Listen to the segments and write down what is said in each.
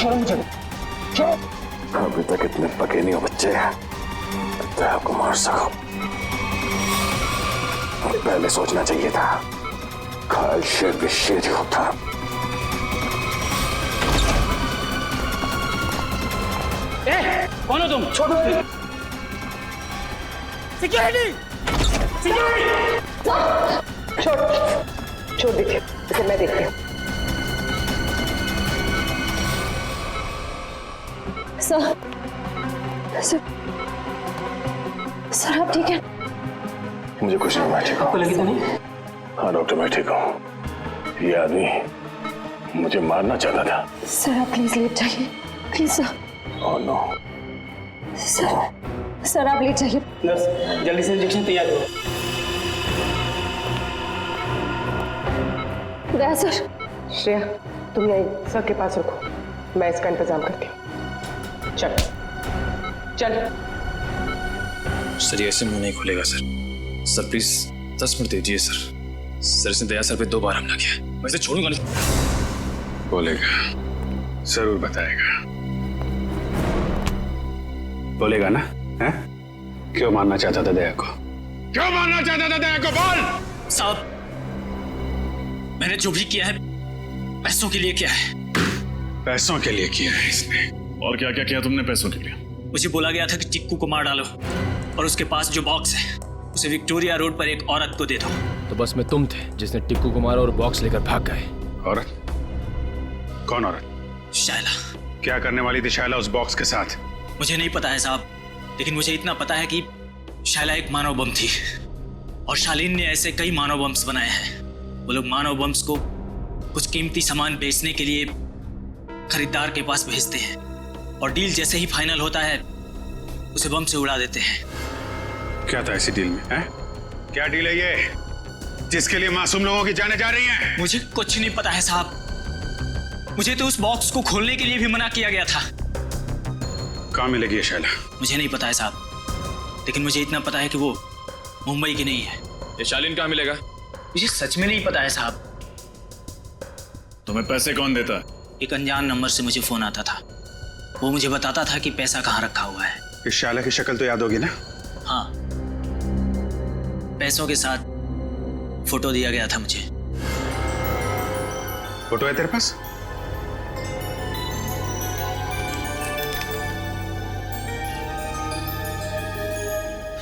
छोड़ो मुझे, छोड़ो। अभी तक इतने पके नहीं हो बच्चे, दया को मार सको। पहले सोचना चाहिए था, घायल शेर भी शेर ही होता। कौन हो तुम? छोड़ो। Security, security. छोड़ दीजिए, इसे मैं देखती हूँ। सर, सर आप ठीक है? मुझे कुछ नहीं, मैं ठीक हूँ। आपको लगी तो नहीं? हाँ डॉक्टर, मैं ठीक हूँ। ये आदमी मुझे मारना चाहता था। सर आप प्लीज लेट जाइए, please sir. Oh no. Sir आप लेट जाइए। नर्स, जल्दी से इंजेक्शन तैयार करो। दया सर। श्रेया, तुम यहीं सर के पास रुको, मैं इसका इंतजाम करती हूँ। चल चल। सर ये ऐसे मुंह नहीं खुलेगा सर। सर प्लीज 10 मिनट दीजिए सर। सर इसने दया सर पे 2 बार हमला किया, मैं इसे छोड़ूंगा नहीं। बोलेगा, जरूर बताएगा। बोलेगा ना? हैं? क्यों मारना चाहता था दया को? क्यों मारना चाहता था दया को? बोल। साहब, मैंने जो भी किया है पैसों के लिए किया है। पैसों के लिए किया है इसने? और क्या क्या किया तुमने पैसों के लिए? मुझे बोला गया था कि चिक्कू को मार डालो और उसके पास जो बॉक्स है उसे विक्टोरिया रोड पर एक औरत को दे दो। तो बस में तुम थे जिसने टिक्कू को मारा और बॉक्स लेकर भाग गए। औरत? कौन औरत? शायला। क्या करने वाली थी शायला उस बॉक्स के साथ? मुझे नहीं पता है साहब, लेकिन मुझे इतना पता है कि शायला एक मानव बम थी और शालीन ने ऐसे कई मानव बम्स बनाए हैं। वो लोग मानव बम्स को कुछ कीमती सामान बेचने के लिए खरीदार के पास भेजते हैं और डील जैसे ही फाइनल होता है उसे बम से उड़ा देते हैं। क्या था ऐसी डील में? है? क्या डील है ये जिसके लिए मासूम लोगों की जानें जा रही हैं? मुझे कुछ नहीं पता है साहब। मुझे तो उस बॉक्स को खोलने के लिए भी मना किया गया था। कहाँ मिलेगी ये शायला? मुझे नहीं पता है साहब, लेकिन मुझे इतना पता है कि वो मुंबई की नहीं है। ये शालीन कहाँ मिलेगा? मुझे सच में नहीं पता है साहब। तुम्हें पैसे कौन देता है? एक अनजान नंबर से मुझे फोन आता था, वो मुझे बताता था कि पैसा कहाँ रखा हुआ है। इस शायला की शक्ल तो याद होगी ना? हाँ, पैसों के साथ फोटो दिया गया था मुझे। फोटो है तेरे पास?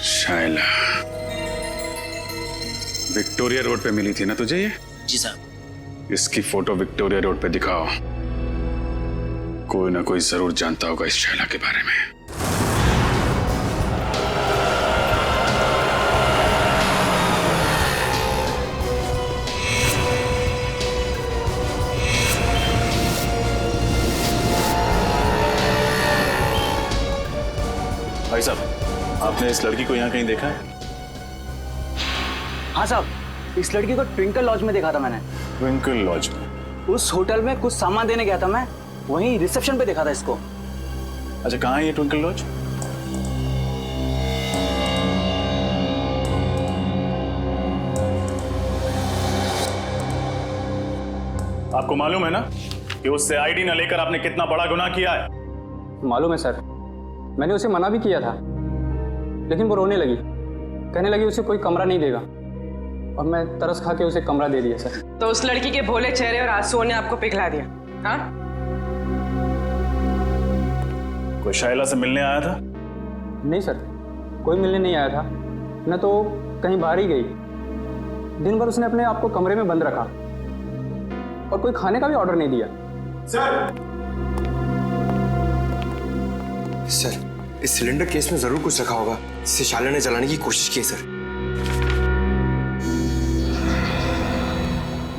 शायला विक्टोरिया रोड पे मिली थी ना तुझे ये? जी साहब। इसकी फोटो विक्टोरिया रोड पे दिखाओ। कोई ना कोई जरूर जानता होगा इस शायला के बारे में। भाई साहब, आपने इस लड़की को यहाँ कहीं देखा है? हाँ साहब, इस लड़की को ट्विंकल लॉज में देखा था मैंने। ट्विंकल लॉज में? उस होटल में कुछ सामान देने गया था मैं, वहीं रिसेप्शन पे देखा था इसको। अच्छा, कहाँ है ये ट्विंकल लॉज? आपको मालूम है ना कि उससे आईडी न लेकर आपने कितना बड़ा गुनाह किया है? मालूम है सर, मैंने उसे मना भी किया था, लेकिन वो रोने लगी, कहने लगी उसे कोई कमरा नहीं देगा, और मैं तरस खा के उसे कमरा दे दिया सर। तो उस लड़की के भोले चेहरे और आंसुओं ने आपको पिघला दिया? हाँ? कोई शायला से मिलने आया था? नहीं सर, कोई मिलने नहीं आया था, न तो कहीं बाहर ही गई। दिन भर उसने अपने आप को कमरे में बंद रखा और कोई खाने का भी ऑर्डर नहीं दिया। सर, इस सिलेंडर केस में जरूर कुछ रखा होगा, जिसे शायला ने जलाने की कोशिश की सर।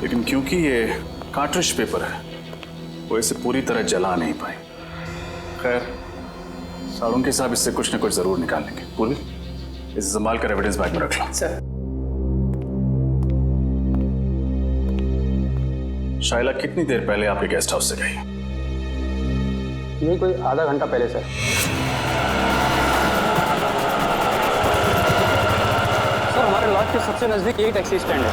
लेकिन क्योंकि ये कार्ट्रिज पेपर है, वो इसे पूरी तरह जला नहीं पाए। खैर, सारुण के साहब इससे कुछ न कुछ जरूर निकाल लेंगे। पूर्वी, इसे संभाल कर एविडेंस बैग में रख लो। सर। शायला कितनी देर पहले आपके गेस्ट हाउस से गई? यही कोई आधा घंटा पहले सर। सर, हमारे लॉज के सबसे नजदीक यही टैक्सी स्टैंड है।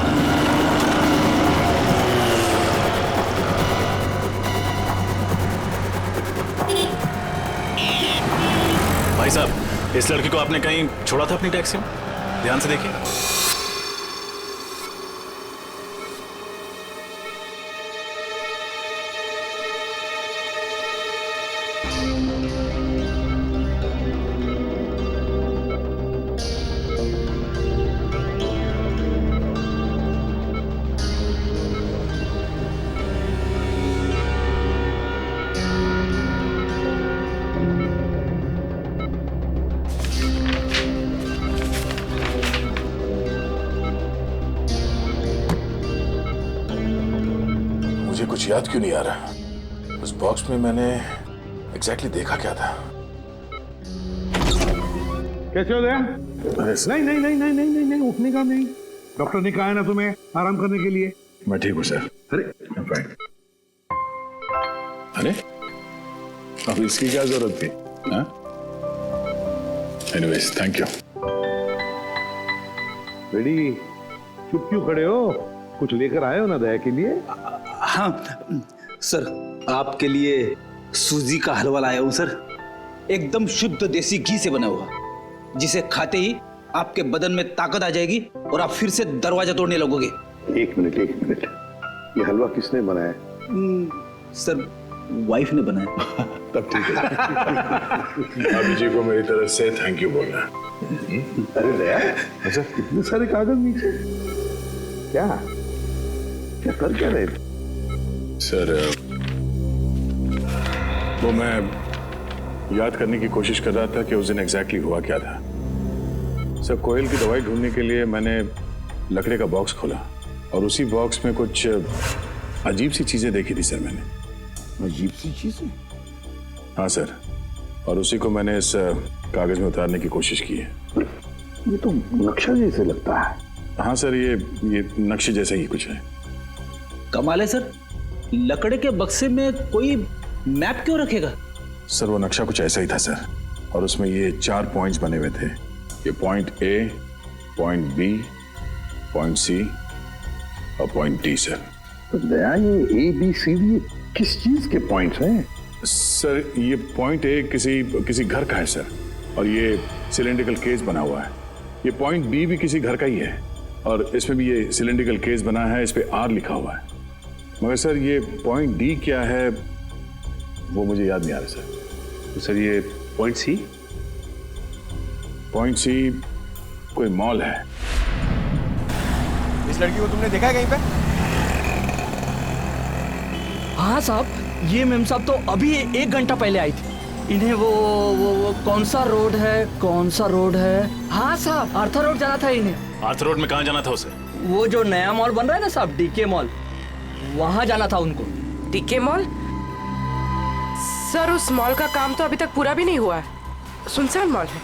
इस लड़की को आपने कहीं छोड़ा था अपनी टैक्सी में? ध्यान से देखिए। मुझे कुछ याद क्यों नहीं आ रहा? उस बॉक्स में मैंने एग्जैक्टली देखा क्या था? कैसे हो गया? नहीं नहीं नहीं नहीं नहीं नहीं उठने का नहीं। डॉक्टर ने कहा है ना तुम्हें आराम करने के लिए। मैं ठीक हूँ सर। अरे फाइन। अरे अब इसकी क्या जरूरत थी? Anyways thank you. बेटी चुप क्यों खड़े हो? कुछ लेकर आए हो ना दया के लिए? हाँ सर, आपके लिए सूजी का हलवा लाया हूं सर, एकदम शुद्ध देसी घी से बना हुआ, जिसे खाते ही आपके बदन में ताकत आ जाएगी और आप फिर से दरवाजा तोड़ने लगोगे। एक मिनट, ये हलवा किसने बनाया? सर वाइफ ने बनाया। तब ठीक है। भाभी जी को मेरी तरफ से थैंक यू बोलना। अरे दया, अच्छा इतने सारे कागज नीचे क्या क्या कर क्या रहे? सर वो मैं याद करने की कोशिश कर रहा था कि उस दिन एग्जैक्टली हुआ क्या था। सर कोयल की दवाई ढूंढने के लिए मैंने लकड़े का बॉक्स खोला और उसी बॉक्स में कुछ अजीब सी चीजें देखी थी सर मैंने। अजीब सी चीजें? हाँ सर, और उसी को मैंने इस कागज में उतारने की कोशिश की है। ये तो नक्शा जैसे लगता है। हाँ सर, ये नक्शे जैसा ही कुछ है। कमाल है सर, लकड़े के बक्से में कोई मैप क्यों रखेगा? सर वो नक्शा कुछ ऐसा ही था सर, और उसमें ये 4 पॉइंट्स बने हुए थे। ये point A, point B, point C और पॉइंट डी सर। तो दया ये ABCD किस चीज के पॉइंट्स हैं? सर ये पॉइंट ए किसी घर का है सर, और ये सिलेंड्रिकल केस बना हुआ है। ये पॉइंट बी भी किसी घर का ही है, और इसमें भी ये सिलेंड्रिकल केस बना है, इस पे R लिखा हुआ है। मगर सर ये पॉइंट डी क्या है वो मुझे याद नहीं आ रहा सर। तो सर ये पॉइंट सी? पॉइंट सी कोई मॉल है। इस लड़की को तुमने देखा है कहीं पे? हाँ साहब, ये मेम साहब तो अभी 1 घंटा पहले आई थी। इन्हें वो कौन सा रोड है? हाँ साहब, आर्थर रोड जाना था इन्हें। आर्थर रोड में कहाँ जाना था उसे? वो जो नया मॉल बन रहा है ना साहब, DK मॉल, वहाँ जाना था उनको। DK mall? सर उस मॉल का काम तो अभी तक पूरा भी नहीं हुआ है, सुनसान मॉल है,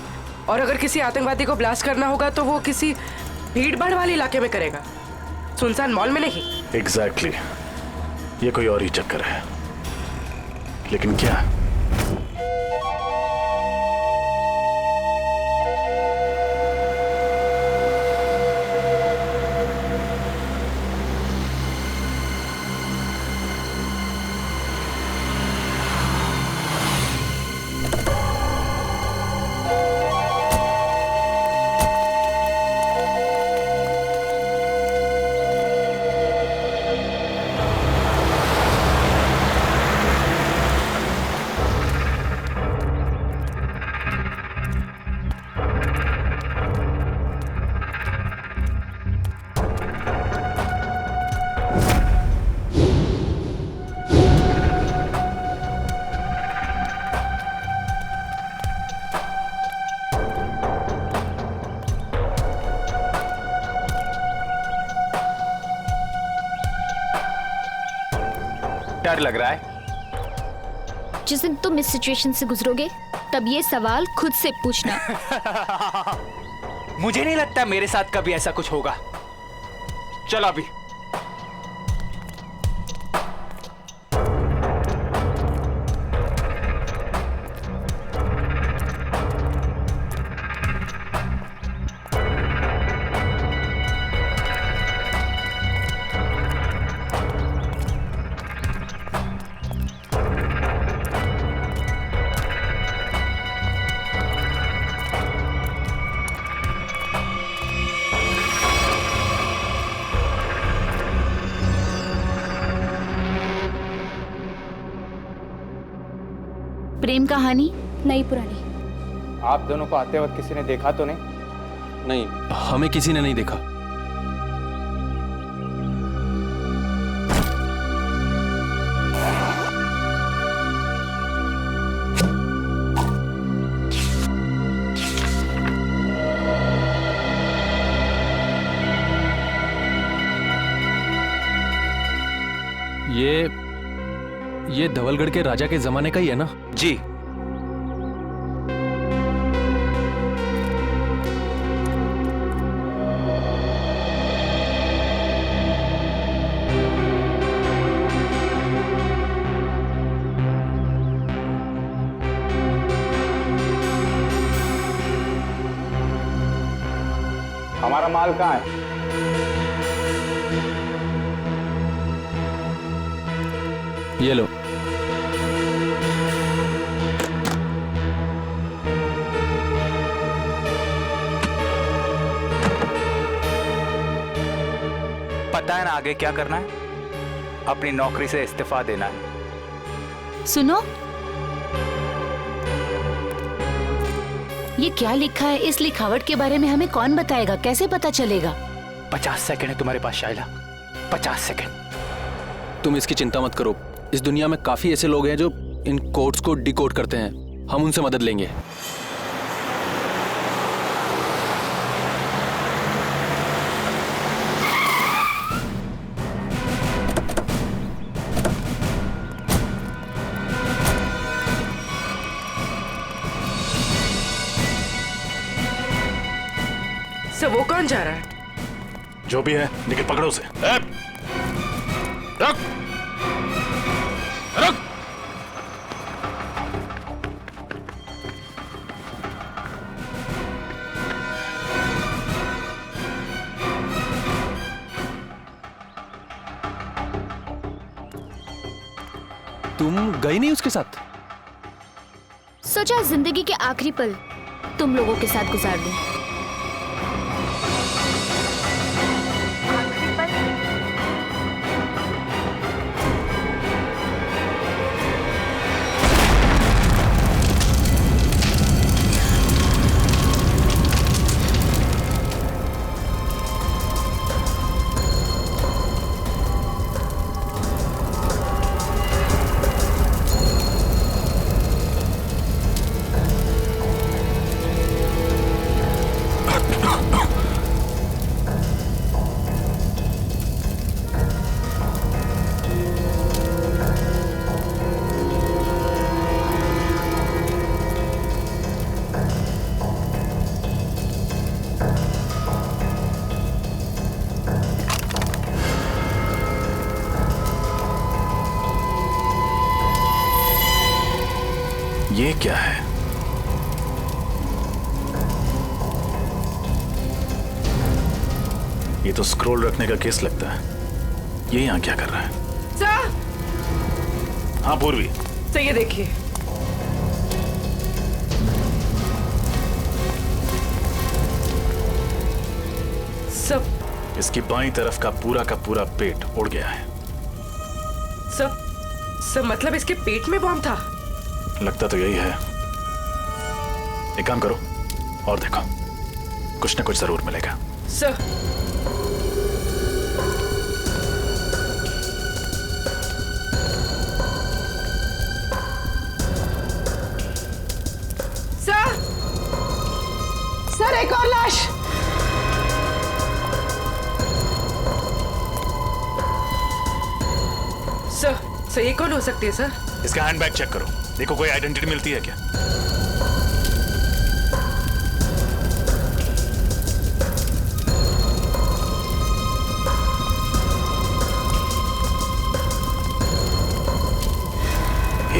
और अगर किसी आतंकवादी को ब्लास्ट करना होगा तो वो किसी भीड़ भाड़ वाले इलाके में करेगा, सुनसान मॉल में नहीं। एग्जैक्टली, ये कोई और ही चक्कर है। लेकिन क्या? डर लग रहा है? जिस दिन तुम इस सिचुएशन से गुजरोगे तब ये सवाल खुद से पूछना। मुझे नहीं लगता मेरे साथ कभी ऐसा कुछ होगा। चलो अभी। प्रेम कहानी? नहीं पुरानी। आप दोनों को आते वक्त किसी ने देखा तो नहीं? नहीं, हमें किसी ने नहीं देखा। ये धवलगढ़ के राजा के जमाने का ही है ना? जी। हमारा माल कहाँ है? ये लो। पता है ना आगे क्या करना है? अपनी नौकरी से इस्तीफा देना है। सुनो, ये क्या लिखा है? इस लिखावट के बारे में हमें कौन बताएगा? कैसे पता चलेगा? 50 सेकंड है तुम्हारे पास शाइला, 50 सेकंड। तुम इसकी चिंता मत करो। इस दुनिया में काफी ऐसे लोग हैं जो इन कोड्स को डिकोड करते हैं। हम उनसे मदद लेंगे। सर वो कौन जा रहा है? जो भी है निकल, पकड़ो उसे। रख रख। तुम गई नहीं उसके साथ? सोचा जिंदगी के आखिरी पल तुम लोगों के साथ गुजार दूं। ये क्या है? ये तो स्क्रोल रखने का केस लगता है। ये यहाँ क्या कर रहा है? सर! हाँ पूर्वी। सर ये देखिए। सब इसकी बाईं तरफ का पूरा पेट उड़ गया है। सब मतलब इसके पेट में बॉम्ब था? लगता तो यही है। एक काम करो और देखो, कुछ ना कुछ जरूर मिलेगा। सर सर एक और लाश। सर ये कौन हो सकती है सर? इसका हैंडबैग चेक करो, देखो कोई आइडेंटिटी मिलती है क्या।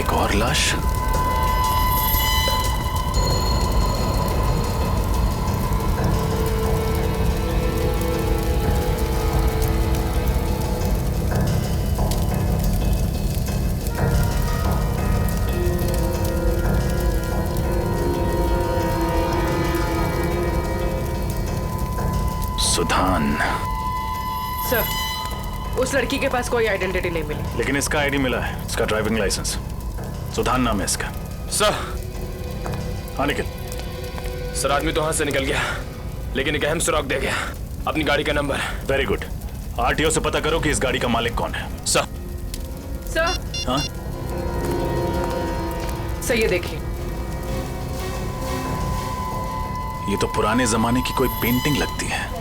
एक और लाश। सुधान। सर उस लड़की के पास कोई आइडेंटिटी नहीं मिली। लेकिन इसका आईडी मिला है, इसका ड्राइविंग लाइसेंस। सुधान नाम है इसका। सर। हाँ निखिल। सर आदमी तो हाथ से निकल गया, लेकिन एक अहम सुराग दे गया, अपनी गाड़ी का नंबर। Very good. आरटीओ से पता करो कि इस गाड़ी का मालिक कौन है। सर। सर। हाँ सर ये देखिए, ये तो पुराने जमाने की कोई पेंटिंग लगती है।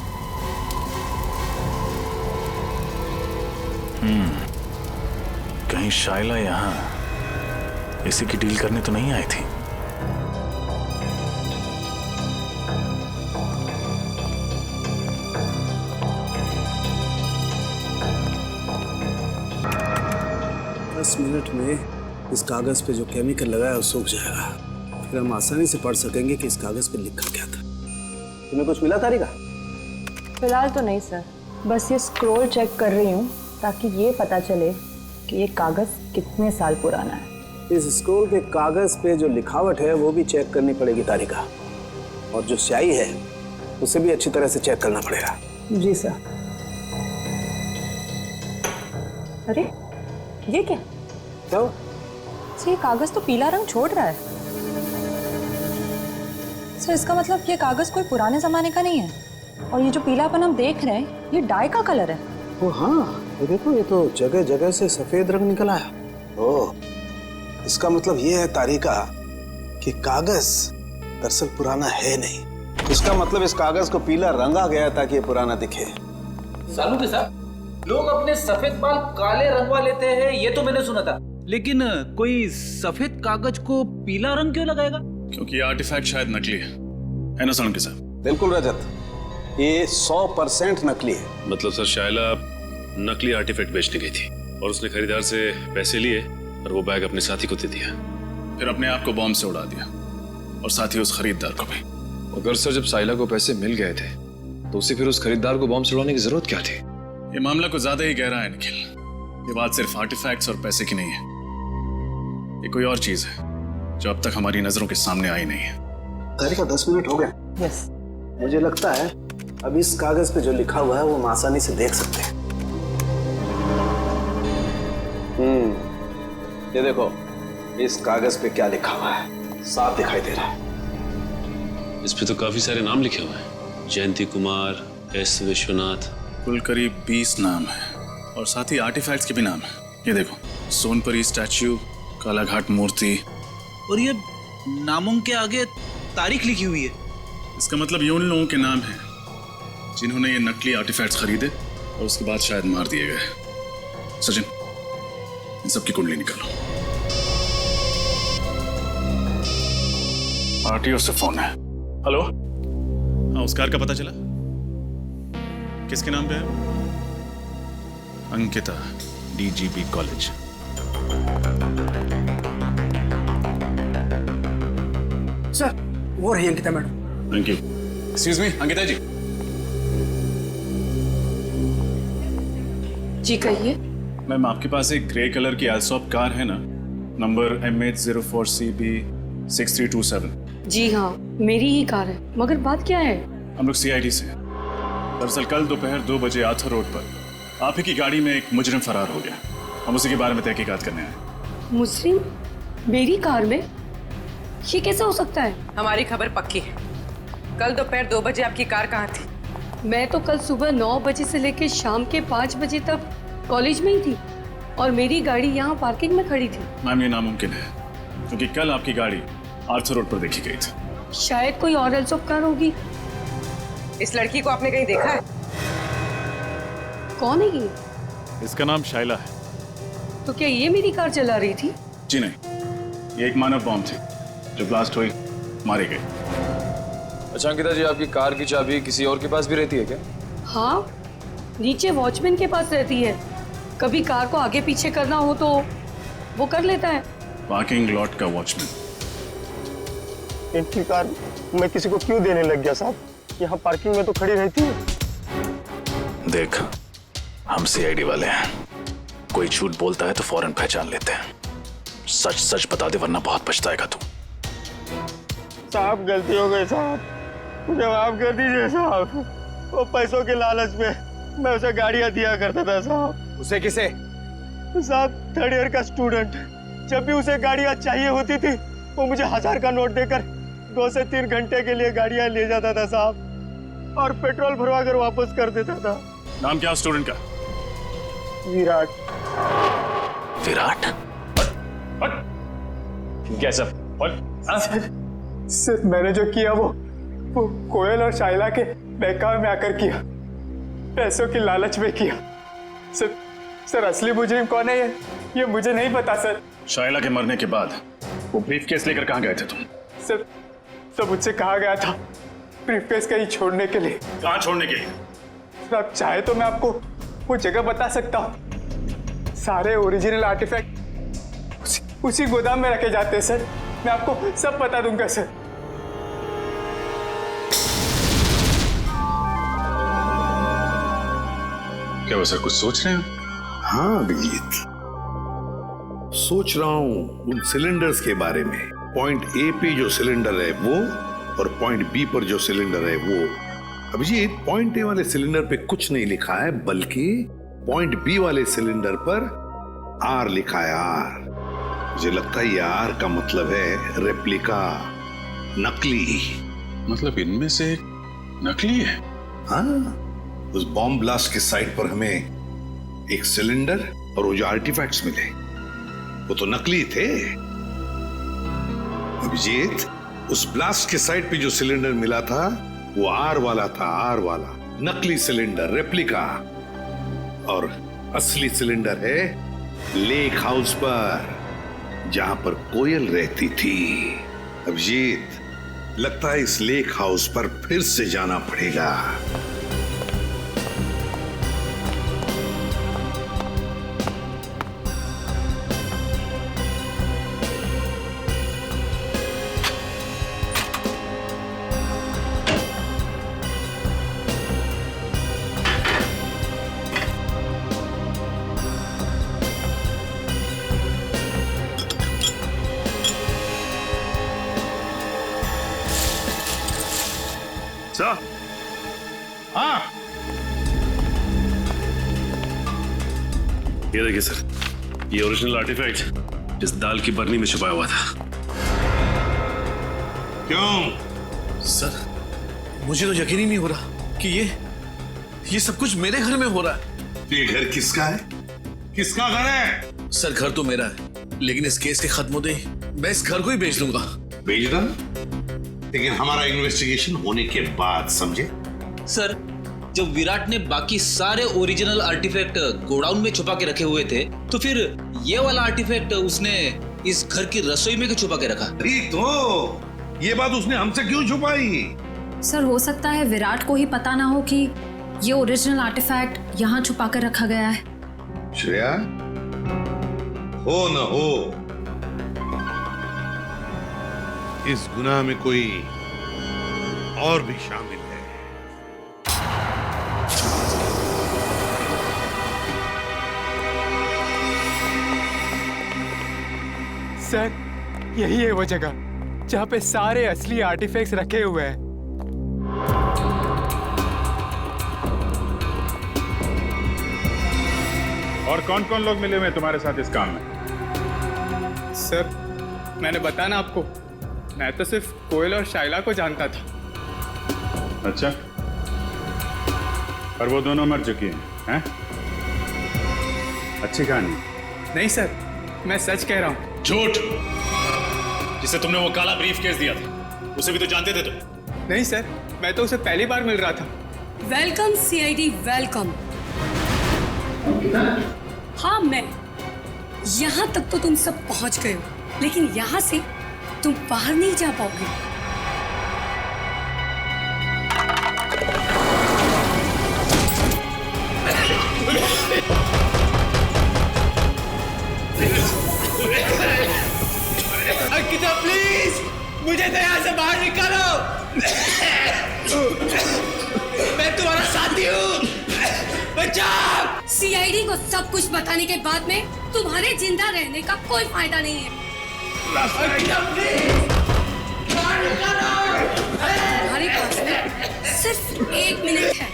कहीं शाइला यहां इसी की डील करने तो नहीं आई थी। मिनट में इस कागज पे जो केमिकल लगा है वो सूख जाएगा, फिर हम आसानी से पढ़ सकेंगे कि इस कागज पे लिखा क्या था। तुम्हें कुछ मिला तारिका? फिलहाल तो नहीं सर, बस ये स्क्रॉल चेक कर रही हूँ ताकि ये पता चले कि ये कागज कितने साल पुराना है। इस स्क्रॉल के कागज पे जो लिखावट है वो भी चेक करनी पड़ेगी तारिका, और जो स्याही है उसे भी अच्छी तरह से चेक करना पड़ेगा। जी सर। अरे ये क्या? तो ये कागज तो पीला रंग छोड़ रहा है सर, इसका मतलब ये कागज कोई पुराने जमाने का नहीं है, और ये जो पीलापन हम देख रहे हैं ये डाई का कलर है। ओ हाँ, ये देखो, ये तो जगह जगह से सफेद रंग निकल आया। ओह, इसका मतलब ये है तारिका कि कागज दरअसल पुराना है नहीं। इसका मतलब इस कागज को पीला रंगा गया ताकि ये पुराना दिखे। सालू के साथ लोग अपने सफेद बाल काले रंगवा लेते हैं, ये तो मैंने सुना था, लेकिन कोई सफेद कागज को पीला रंग क्यों लगाएगा? क्योंकि ये आर्टिफैक्ट शायद नकली है ना सालू के साथ? बिल्कुल रजत, ये 100% नकली है। मतलब सर शाइला नकली आर्टिफैक्ट बेचने गई थी और उसने खरीदार से पैसे लिए और वो बैग अपने साथी को दे दिया, फिर अपने आप को बॉम्ब से उड़ा दिया और साथ ही उस खरीदार को भी। अगर सर जब साइला को पैसे मिल गए थे तो उसे फिर उस खरीदार को बॉम्ब से उड़ाने की जरूरत क्या थी? ये मामला कुछ ज्यादा ही गहरा है निखिल। ये बात सिर्फ आर्टिफैक्ट्स और पैसे की नहीं है, ये कोई और चीज है जो अब तक हमारी नजरों के सामने आई नहीं है। तारिका 10 मिनट हो गए। यस। मुझे लगता है अब इस कागज पे जो लिखा हुआ है वो हम आसानी से देख सकते हैं। ये देखो, इस कागज पे क्या लिखा हुआ है, साफ दिखाई दे रहा है। इस पे तो काफी सारे नाम लिखे हुए हैं, जयंती कुमार, एस विश्वनाथ। कुल करीब 20 नाम है और साथ ही आर्टिफैक्ट्स के भी नाम है। ये देखो, सोनपरी स्टैच्यू, कालाघाट मूर्ति, और ये नामों के आगे तारीख लिखी हुई है। इसका मतलब ये उन लोगों के नाम हैं जिन्होंने ये नकली आर्टिफैक्ट्स खरीदे और उसके बाद शायद मार दिए गए। सचिन, इन सबकी कुंडली निकालो। आरटीओ से फोन है। हेलो, हाँ, उस कार का पता चला? किसके नाम पे है? Ankita, DGP college. सर वो रही Ankita madam. Thank you. Excuse me, Ankita ji. जी कहिए। मैम, आपके पास एक ग्रे कलर की एल्सॉप कार है ना, नंबर MH04CB6327? जी हाँ, मेरी ही कार है, मगर बात क्या है? हम लोग सीआईडी से हैं। दरअसल कल दोपहर 2 बजे आर्थर रोड पर आप ही की गाड़ी में एक मुजरिम फरार हो गया। हम उसी के बारे में तहकीकात करने आए। मुजरिम मेरी कार में? ये कैसे हो सकता है? हमारी खबर पक्की है। कल दोपहर 2 बजे आपकी कार कहाँ थी? मैं तो कल सुबह 9 बजे से लेकर शाम के 5 बजे तक कॉलेज में ही थी और मेरी गाड़ी यहाँ पार्किंग में खड़ी थी। मैम, ये नामुमकिन है क्योंकि कल आपकी गाड़ी आर्थर रोड पर देखी गई थी। शायद कोई और एल्सॉप कार होगी। इस लड़की को आपने कहीं देखा है? कौन है ये? इसका नाम शाइला है। तो क्या ये मेरी कार चला रही थी? जी नहीं, ये एक मानव बॉम्ब थी जो ब्लास्ट हुई, मारी गई। अच्छा अंकिता जी, आपकी कार की चाबी किसी और के पास भी रहती है क्या? हाँ, नीचे वॉचमैन के पास रहती है। कभी कार को आगे पीछे करना हो तो वो कर लेता है। पार्किंग लॉट का वॉचमैन। इनकी कार मैं किसी को क्यों देने लग गया साहब? यहाँ पार्किंग में तो खड़ी रहती है। देख, हम सीआईडी वाले हैं, कोई झूठ बोलता है तो फौरन पहचान लेते हैं। सच सच बता दे वरना बहुत पछताएगा तू। साहब गलती हो गई साहब, मुझे माफ कर दीजिए साहब। वो पैसों के लालच में मैं उसे गाड़ियां दिया करता था साहब। उसे किसे? साहब, 3rd ईयर का स्टूडेंट। जब भी उसे गाड़ियां चाहिए होती थी वो मुझे 1000 का नोट देकर 2 से 3 घंटे के लिए गाड़ियां ले जाता था साहब, और पेट्रोल भरवा कर वापस कर देता था। नाम क्या स्टूडेंट का? विराट। विराट? कैसा? सर मैंने जो किया वो कोयल और शाइला के बहकावे में आकर किया, पैसों की लालच में किया। सर असली मुजरिम कौन है ये मुझे नहीं पता सर। शाइला के मरने के बाद वो ब्रीफकेस लेकर कहाँ गए थे तुम? सर मुझसे कहा गया था ब्रीफकेस कहीं छोड़ने के लिए। कहाँ छोड़ने के लिए? सर आप चाहे तो मैं आपको वो जगह बता सकता हूँ। सारे ओरिजिनल आर्टिफैक्ट उसी गोदाम में रखे जाते हैं सर, मैं आपको सब बता दूंगा सर। क्या वो सर कुछ सोच रहे हैं? हाँ अभिजीत, सोच रहा हूं उन सिलेंडर्स के बारे में। पॉइंट ए पे जो सिलेंडर है वो, और पॉइंट बी पर जो सिलेंडर है वो। अभिजीत, पॉइंट ए वाले सिलेंडर पे कुछ नहीं लिखा है, बल्कि पॉइंट बी वाले सिलेंडर पर आर लिखा है, आर। मुझे लगता है ये आर का मतलब है रेप्लिका, नकली। मतलब इनमें से नकली है? हाँ, उस बॉम्ब ब्लास्ट के साइट पर हमें एक सिलेंडर और वो जो आर्टिफैक्ट्स मिले वो तो नकली थे। अभिजीत, उस ब्लास्ट के साइट पे जो सिलेंडर मिला था वो आर वाला था, आर वाला नकली सिलेंडर, रेप्लिका। और असली सिलेंडर है लेक हाउस पर, जहां पर कोयल रहती थी। अभिजीत, लगता है इस लेक हाउस पर फिर से जाना पड़ेगा। सर, हाँ, ये देखिए सर, ये ओरिजिनल आर्टिफैक्ट जिस दाल की बरनी में छुपाया हुआ था। क्यों? सर, मुझे तो यकीन ही नहीं हो रहा कि ये सब कुछ मेरे घर में हो रहा है। ये घर किसका है? किसका घर है? सर, घर तो मेरा है, लेकिन इस केस के खत्म होते ही मैं इस घर को ही बेच दूंगा। बेच दो, लेकिन हमारा इन्वेस्टिगेशन होने के बाद, समझे? सर, जब विराट ने बाकी सारे ओरिजिनल आर्टिफैक्ट गोडाउन में छुपा के रखे हुए थे, तो फिर ये वाला आर्टिफैक्ट उसने इस घर की रसोई में क्यों छुपा के रखा? तो ये बात उसने हमसे क्यों छुपाई? सर, हो सकता है विराट को ही पता ना हो कि ये ओरिजिनल आर्टिफैक्ट यहाँ छुपा कर रखा गया है। श्रेया, हो न हो, इस गुनाह में कोई और भी शामिल है। सर, यही है वो जगह जहाँ पे सारे असली आर्टिफैक्ट्स रखे हुए हैं। और कौन कौन लोग मिले हुए हैं तुम्हारे साथ इस काम में? सर, मैंने बताया ना आपको, मैं तो सिर्फ कोयल और शाइला को जानता था। अच्छा, और वो दोनों मर चुकी हैं? अच्छी कहानी। नहीं सर, मैं सच कह रहा हूँ। झूठ! जिसे तुमने वो काला ब्रीफ केस दिया था, उसे भी तो जानते थे तुम। नहीं सर, मैं तो उसे पहली बार मिल रहा था। Welcome CID, welcome. हाँ, मैं यहाँ तक तो तुम सब पहुँच गए हो, लेकिन यहाँ से तुम बाहर नहीं जा पाओगे। अंकिता, प्लीज मुझे तो यहाँ से बाहर निकालो। मैं तुम्हारा साथी हूँ, बचाओ। सीआईडी को सब कुछ बताने के बाद में तुम्हारे जिंदा रहने का कोई फायदा नहीं है। अंकिता, प्लीज बाहर निकालो। तुम्हारे पास में सिर्फ 1 मिनट है,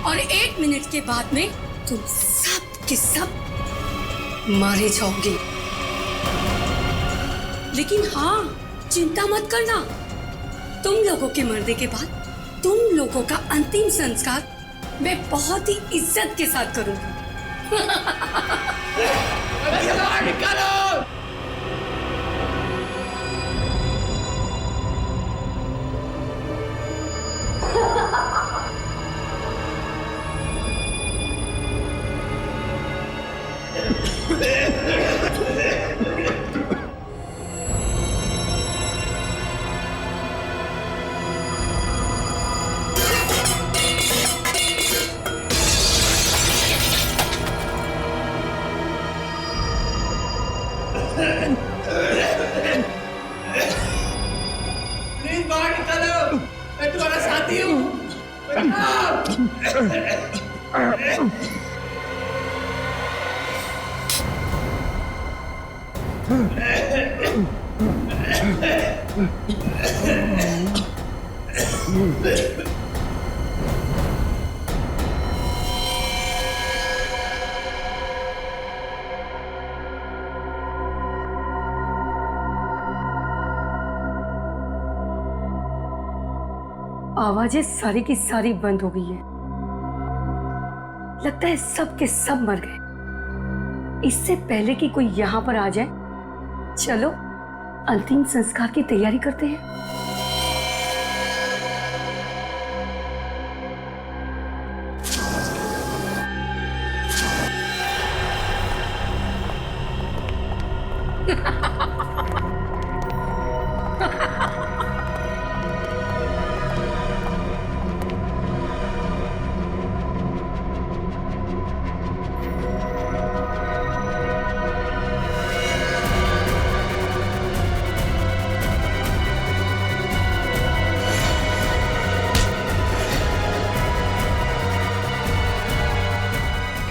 और 1 मिनट के बाद में तुम सब के सब मारे जाओगे। लेकिन हाँ, चिंता मत करना, तुम लोगों के मरने के बाद तुम लोगों का अंतिम संस्कार मैं बहुत ही इज्जत के साथ करूंगी। प्लीज बाहर निकलो, मैं तुम्हारा साथी हूँ। आवाजें सारी की सारी बंद हो गई है। लगता है सब के सब मर गए। इससे पहले कि कोई यहाँ पर आ जाए, चलो अंतिम संस्कार की तैयारी करते हैं।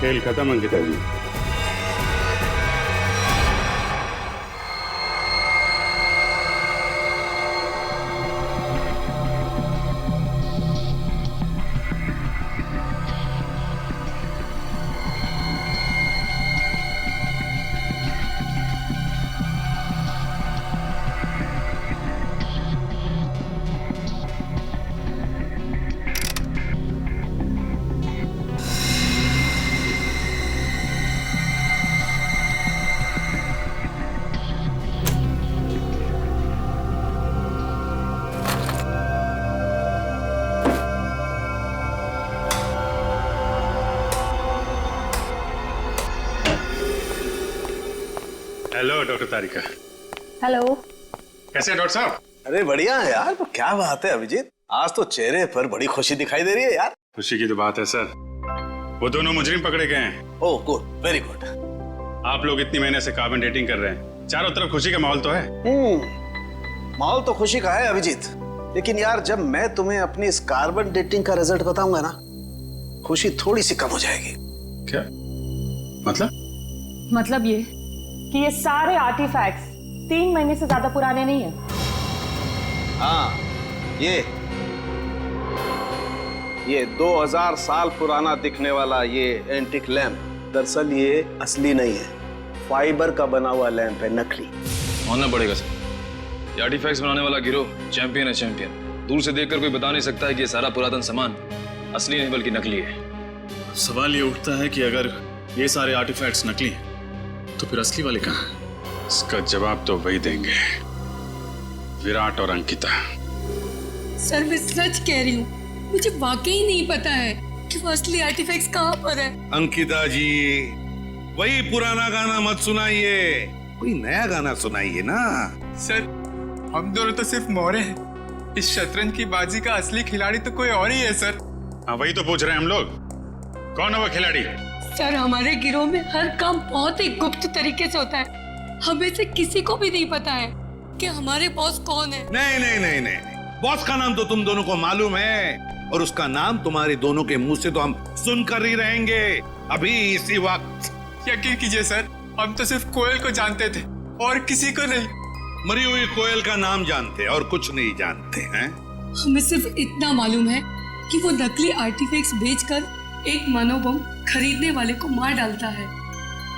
खेल खत्म अंकिता जी। हेलो डॉक्टर तारिका। हेलो। कैसे हैं डॉक्टर साहब? अरे बढ़िया है यार। तो क्या बात है अभिजीत, आज तो चेहरे पर बड़ी खुशी दिखाई दे रही है यार। खुशी की तो बात है सर, वो दोनों मुजरिम पकड़े गए हैं। Oh good, very good. आप लोग इतनी महीने से कार्बन डेटिंग कर रहे हैं, चारों तरफ खुशी का माहौल तो है। माहौल तो खुशी का है अभिजीत, लेकिन यार जब मैं तुम्हें अपनी इस कार्बन डेटिंग का रिजल्ट बताऊंगा ना, खुशी थोड़ी सी कम हो जाएगी। क्या मतलब ये कि ये सारे आर्टिफैक्ट्स 3 महीने से ज्यादा पुराने नहीं है। हाँ, ये 2000 साल पुराना दिखने वाला ये एंटिक लैंप दरअसल ये असली नहीं है, फाइबर का बना हुआ लैंप है, नकली। मानना पड़ेगा सर, ये आर्टिफैक्ट्स बनाने वाला गिरोह चैंपियन है, चैंपियन। दूर से देखकर कोई बता नहीं सकता है कि ये सारा पुरातन सामान असली नहीं बल्कि नकली है। सवाल ये उठता है कि अगर ये सारे आर्टिफैक्ट्स नकली हैं तो फिर असली वाले कहाँ हैं? इसका जवाब तो वही देंगे, विराट और अंकिता। सर मैं सच कह रही हूँ, मुझे वाकई नहीं पता है कि वो असली आर्टिफैक्ट्स कहाँ पर है। अंकिता जी, वही पुराना गाना मत सुनाइए, कोई नया गाना सुनाइए ना। सर हम दोनों तो सिर्फ मोहरे हैं, इस शतरंज की बाजी का असली खिलाड़ी तो कोई और ही है सर। हाँ वही तो पूछ रहे हैं हम लोग, कौन है वो खिलाड़ी? सर हमारे गिरोह में हर काम बहुत ही गुप्त तरीके से होता है, हमें से किसी को भी नहीं पता है कि हमारे बॉस कौन है। नहीं नहीं नहीं नहीं, बॉस का नाम तो तुम दोनों को मालूम है, और उसका नाम तुम्हारे दोनों के मुंह से तो हम सुनकर ही रहेंगे अभी इसी वक्त। यकीन कीजिए सर, हम तो सिर्फ कोयल को जानते थे और किसी को नहीं। मरी हुई कोयल का नाम जानते और कुछ नहीं जानते हैं। हमें सिर्फ इतना मालूम है कि वो नकली आर्टिफैक्ट्स बेचकर एक मनोबम खरीदने वाले को मार डालता है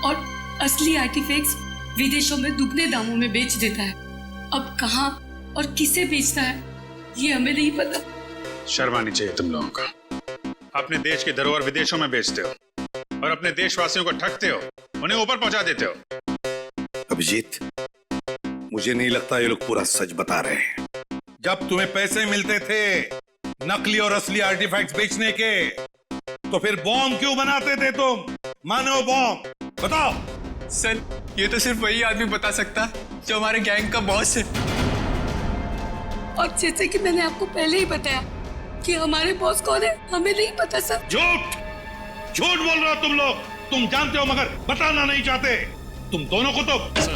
और असली आर्टिफैक्ट्स विदेशों में दुगने दामों में बेच देता है। अब कहाँ और किसे बेचता है ये हमें नहीं पता। शर्म आनी चाहिए तुम लोगों का। अपने देश की धरोहर विदेशों में बेचते हो और अपने देशवासियों को ठगते हो, उन्हें ऊपर पहुंचा देते हो। अभिजीत, मुझे नहीं लगता ये लोग पूरा सच बता रहे हैं। जब तुम्हें पैसे मिलते थे नकली और असली आर्टिफैक्ट्स बेचने के, तो फिर बॉम्ब क्यों बनाते थे तुम? मानव बॉम्ब, बताओ। सर, ये तो सिर्फ वही आदमी बता सकता जो हमारे गैंग का बॉस है। और जैसे कि मैंने आपको पहले ही बताया कि हमारे बॉस कौन है हमें नहीं पता सर। झूठ झूठ बोल रहे हो तुम लोग। तुम जानते हो मगर बताना नहीं चाहते। तुम दोनों को तो सर,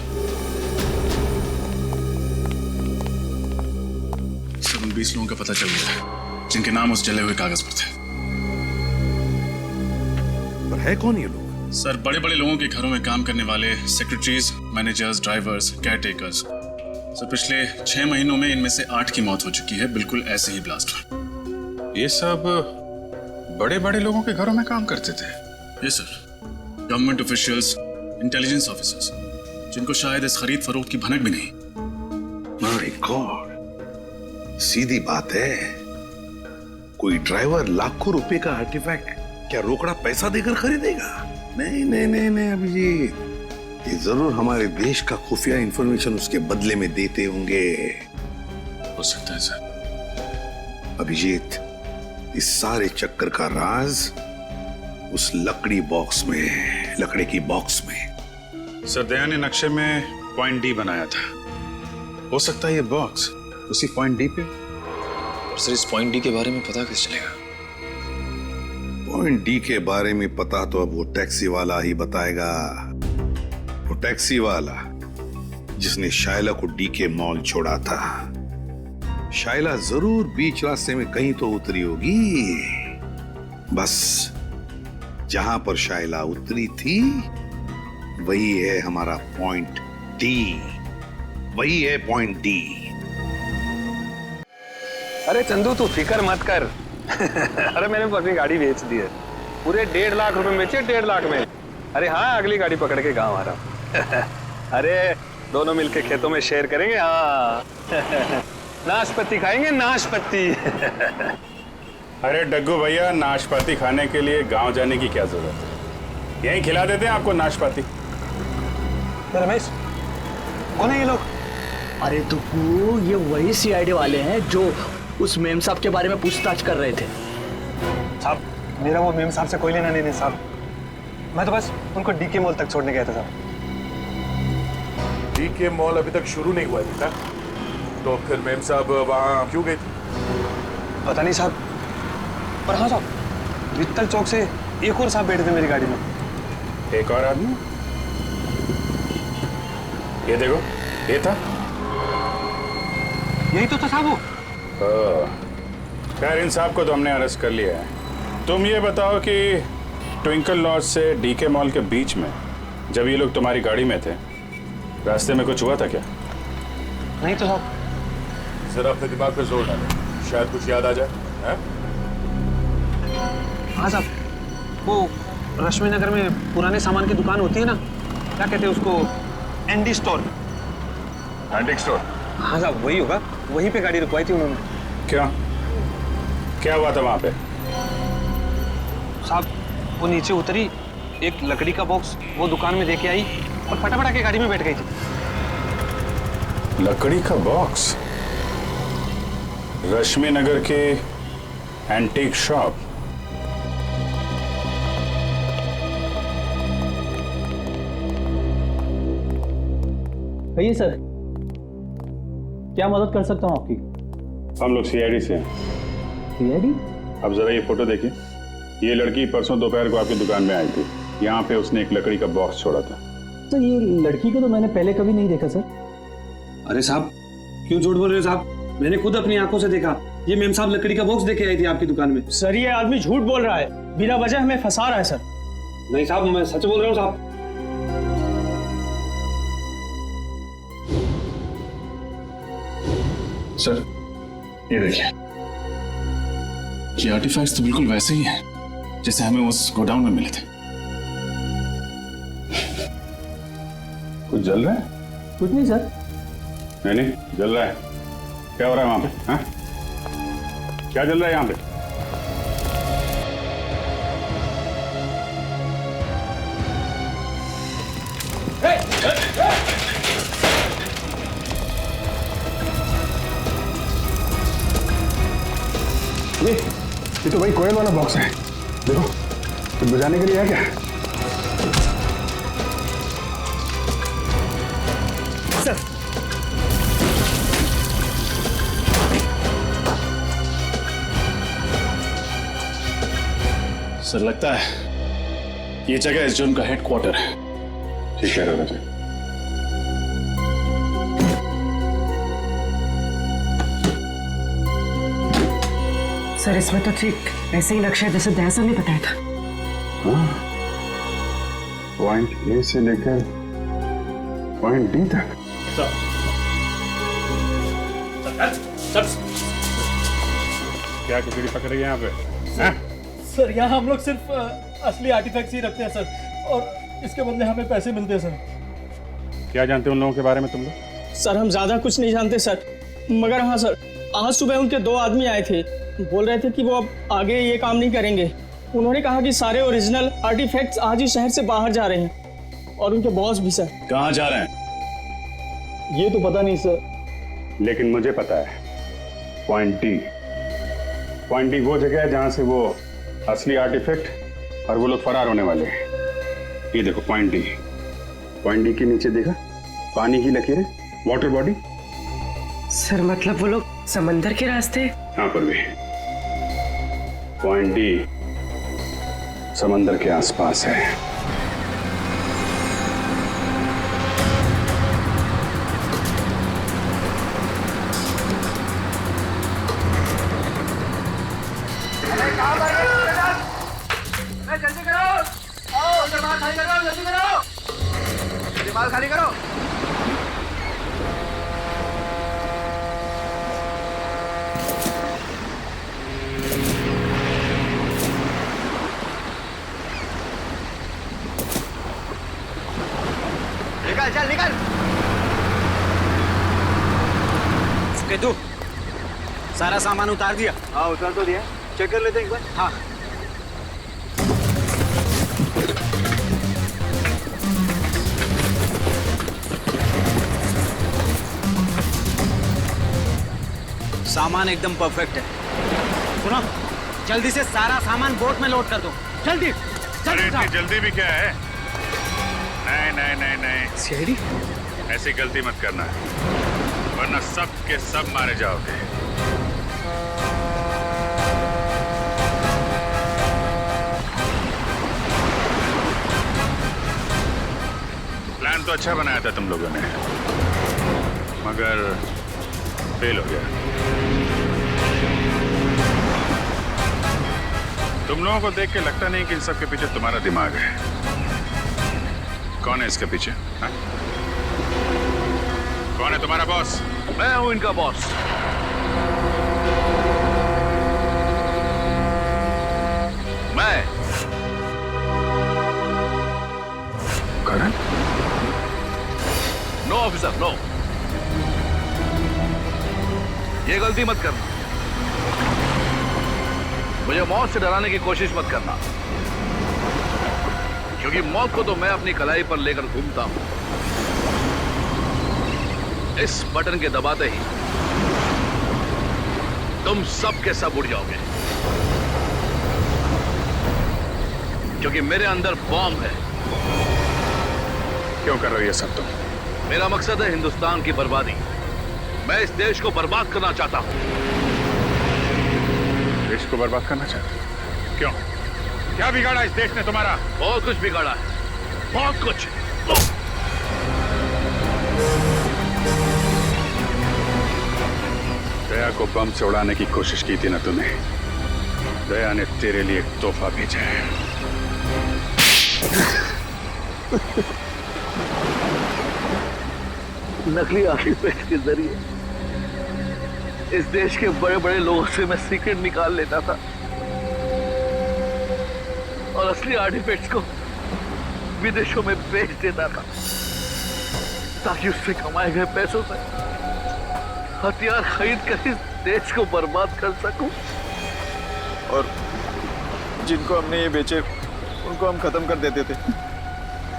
उन 20 लोगों का पता चल गया है जिनके नाम उस जले हुए कागज पर थे। पर है कौन ये लोग? सर, बड़े बड़े लोगों के घरों में काम करने वाले secretaries, managers, drivers, care takers. Sir, पिछले 6 महीनों में इनमें से 8 की मौत हो चुकी है, बिल्कुल ऐसे ही ब्लास्ट हुआ। ये सब बड़े बड़े लोगों के घरों में काम करते थे? ये sir, government officials, intelligence officers, जिनको शायद इस खरीद फरोख्त की भनक भी नहीं। माय गॉड, सीधी बात है। कोई ड्राइवर लाखों रुपए का आर्टिफैक्ट क्या रोकड़ा पैसा देकर खरीदेगा? नहीं नहीं नहीं नहीं अभिजीत, ये जरूर हमारे देश का खुफिया इंफॉर्मेशन उसके बदले में देते होंगे। हो सकता है सर। अभिजीत, इस सारे चक्कर का राज उस लकड़ी बॉक्स में है, लकड़ी की बॉक्स में। सर, दया ने नक्शे में पॉइंट डी बनाया था। हो सकता है ये बॉक्स उसी पॉइंट डी पे। और सर, इस पॉइंट डी के बारे में पता कैसे चलेगा? पॉइंट डी के बारे में पता तो अब वो टैक्सी वाला ही बताएगा। वो टैक्सी वाला जिसने शाइला को डी के मॉल छोड़ा था। शाइला जरूर बीच रास्ते में कहीं तो उतरी होगी। बस जहां पर शाइला उतरी थी वही है हमारा पॉइंट डी। वही है पॉइंट डी। अरे चंदू, तू फिक्र मत कर। अरे मैंने अपनी गाड़ी बेच दी है, पूरे 1.5 लाख रुपए में बेचे, 1.5 लाख में। अरे हाँ, अगली गाड़ी पकड़ के गाँव आ रहा हूँ। अरे दोनों मिलके खेतों में शेयर करेंगे। हाँ नाशपाती खाएंगे, नाशपाती। अरे डग्गू भैया, नाशपाती खाने के लिए गांव जाने की क्या जरूरत है? यहीं खिला देते हैं आपको नाशपाती। रमेश, कौन है ये लोग? अरे दुग्गू, ये वही सीआईडी वाले हैं जो उस मेम साहब के बारे में पूछताछ कर रहे थे। साहब, मेरा वो मेम साहब से कोई लेना नहीं साहब। मैं तो बस उनको डीके मॉल तक छोड़ने गया था साहब। डीके मॉल अभी तक शुरू नहीं हुआ था, तो फिर मेम साहब वहाँ क्यों गए थे? पता नहीं साहब, पर हाँ साहब, वित्तल चौक से एक और साहब बैठे थे मेरी गाड़ी में। एक और आदमी? ये देखो, ये था। यही तो था साहब वो। खैर, इन साहब को तो हमने अरेस्ट कर लिया है। तुम ये बताओ कि ट्विंकल लॉज से डीके मॉल के बीच में जब ये लोग तुम्हारी गाड़ी में थे, रास्ते में कुछ हुआ था क्या? नहीं तो साहब। जरा अपने दिमाग पे जोर डालो, शायद कुछ याद आ जाए। हाँ साहब, वो रश्मि नगर में पुराने सामान की दुकान होती है ना, क्या कहते हैं उसको? Andy store. Antique store? हाँ साहब, वही होगा। वहीं पे गाड़ी रुकवाई थी उन्होंने। क्या हुआ था वहां पे? साहब, वो नीचे उतरी, एक लकड़ी का बॉक्स वो दुकान में देके आई और फटाफट आके गाड़ी में बैठ गई थी। लकड़ी का बॉक्स? रश्मि नगर के एंटीक शॉप? कहिए सर, क्या मदद कर सकता हूँ आपकी? हम लोग सीआईडी से हैं। सीआईडी? अब जरा ये फोटो देखिए। ये लड़की परसों दोपहर को आपकी दुकान में आई थी। यहाँ पे उसने एक लकड़ी का बॉक्स छोड़ा था। तो ये लड़की को तो मैंने पहले कभी नहीं देखा सर। अरे साहब, क्यों झूठ बोल रहे हो साहब? मैंने खुद अपनी आंखों से देखा। ये मेम साहब लकड़ी का बॉक्स देके आई थी आपकी दुकान में। सर, ये आदमी झूठ बोल रहा है, बिना वजह हमें फंसा रहा है सर। नहीं साहब, मैं सच बोल रहा हूँ साहब। सर, ये देखिए, ये आर्टिफैक्ट्स तो बिल्कुल वैसे ही हैं जैसे हमें उस गोडाउन में मिले थे। कुछ जल रहा है? कुछ नहीं सर। नहीं जल रहा है। क्या हो रहा है वहां पे? हाँ? क्या जल रहा है यहाँ पे? ये तो भाई कोयल वाला बॉक्स है। देखो कुछ बजाने के लिए है क्या? सर सर लगता है ये जगह इस जोन का हेडक्वार्टर है। ठीक है राजा। सर इसमें तो ठीक ऐसे ही नक्शा जैसे दयासा ने बताया था। हाँ, पॉइंट ए से लेकर पॉइंट डी तक। क्या खिचड़ी पक रही है यहाँ पे? हाँ? सर यहाँ हम लोग सिर्फ असली आर्टिफैक्ट्स ही रखते हैं सर, और इसके बदले हमें पैसे मिलते हैं सर। क्या जानते हो उन लोगों के बारे में तुम लोग? सर हम ज्यादा कुछ नहीं जानते सर, मगर हाँ सर, आज सुबह उनके 2 आदमी आए थे, बोल रहे थे कि वो अब आगे ये काम नहीं करेंगे। उन्होंने कहा कि सारे ओरिजिनल आर्टिफैक्ट्स आज ही शहर से बाहर जा रहे हैं, और उनके बॉस भी सर। कहाँ जा रहे हैं? ये तो पता नहीं सर। लेकिन मुझे पता है, पॉइंट डी। पॉइंट डी वो जगह है जहां से वो असली आर्टिफैक्ट और वो लोग फरार होने वाले हैं। ये देखो पॉइंट डी। पॉइंट डी के नीचे देखा पानी की लकीरें, वाटर बॉडी। सर मतलब वो लोग समंदर के रास्ते? हाँ पर भी पॉइंट डी समंदर के आसपास है। जल्दी करो, आओ दिमाग खाली करो, जल्दी करो, दिमाग खाली करो। निकल चल निकल। तू सारा सामान उतार दिया? हाँ उतार तो दिया, चेक कर लेते हैं एक बार। हाँ सामान एकदम परफेक्ट है। सुनो जल्दी से सारा सामान बोट में लोड कर दो, जल्दी इतनी जल्दी भी क्या है? नहीं नहीं नहीं नहीं सीढ़ी ऐसी गलती मत करना, वरना सब के सब मारे जाओगे। प्लान तो अच्छा बनाया था तुम लोगों ने, मगर फेल हो गया। तुम लोगों को देख के लगता नहीं कि इन सब के पीछे तुम्हारा दिमाग है। कौन है इसके पीछे? हा? कौन है तुम्हारा बॉस? मैं हूं इनका बॉस। मैं करण? नो ऑफिसर नो, ये गलती मत करना। मुझे मौत से डराने की कोशिश मत करना, क्योंकि मौत को तो मैं अपनी कलाई पर लेकर घूमता हूं। इस बटन के दबाते ही तुम सब के सब उड़ जाओगे, क्योंकि मेरे अंदर बॉम्ब है। क्यों कर रही है सब तुम? मेरा मकसद है हिंदुस्तान की बर्बादी। मैं इस देश को बर्बाद करना चाहता हूं। देश को बर्बाद करना चाहते हो? क्यों? क्या बिगाड़ा इस देश ने तुम्हारा? बहुत कुछ बिगाड़ा है, बहुत कुछ। दया को बम से उड़ाने की कोशिश की थी ना तूने? दया ने तेरे लिए एक तोहफा भेजा है। नकली आर्टिफैक्ट के जरिए इस देश के बड़े बड़े लोगों से मैं सीक्रेट निकाल लेता था, और असली आर्टिफैक्ट्स को विदेशों में बेच देता था, ताकि उससे कमाए गए पैसों से हथियार खरीद कर इस देश को बर्बाद कर सकूं। और जिनको हमने ये बेचे उनको हम खत्म कर देते थे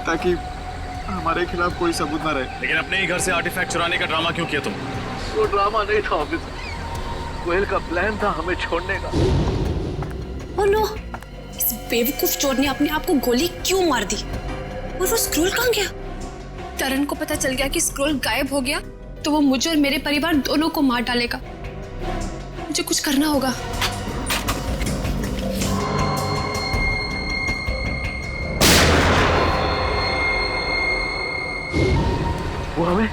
ताकि हमारे खिलाफ कोई सबूत ना रहे। लेकिन अपने ही घर से आर्टिफैक्ट चुराने का ड्रामा क्यों किया तुम? वो ड्रामा नहीं था ऑफिसर, कोयल का प्लान था हमें छोड़ने का। ओह नो, इस बेवकूफ चोर ने अपने आप को गोली क्यों मार दी? और वो स्क्रोल कहाँ गया? तरन को पता चल गया कि स्क्रोल गायब हो गया तो वो मुझे और मेरे परिवार दोनों को मार डालेगा। मुझे कुछ करना होगा। वो हमें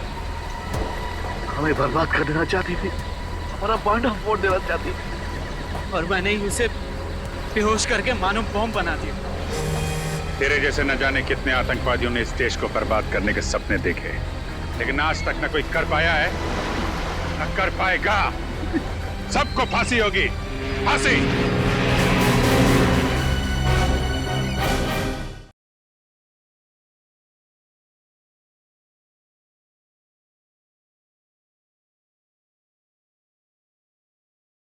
बर्बाद कर देना चाहती थी, हमारा बांधा फोड़ देना चाहती थी, और मैंने ही उसे बेहोश करके मानव बॉम्ब बना दिया। तेरे जैसे न जाने कितने आतंकवादियों ने इस देश को बर्बाद करने के सपने देखे, लेकिन आज तक न कोई कर पाया है न कर पाएगा। सबको फांसी होगी, फांसी।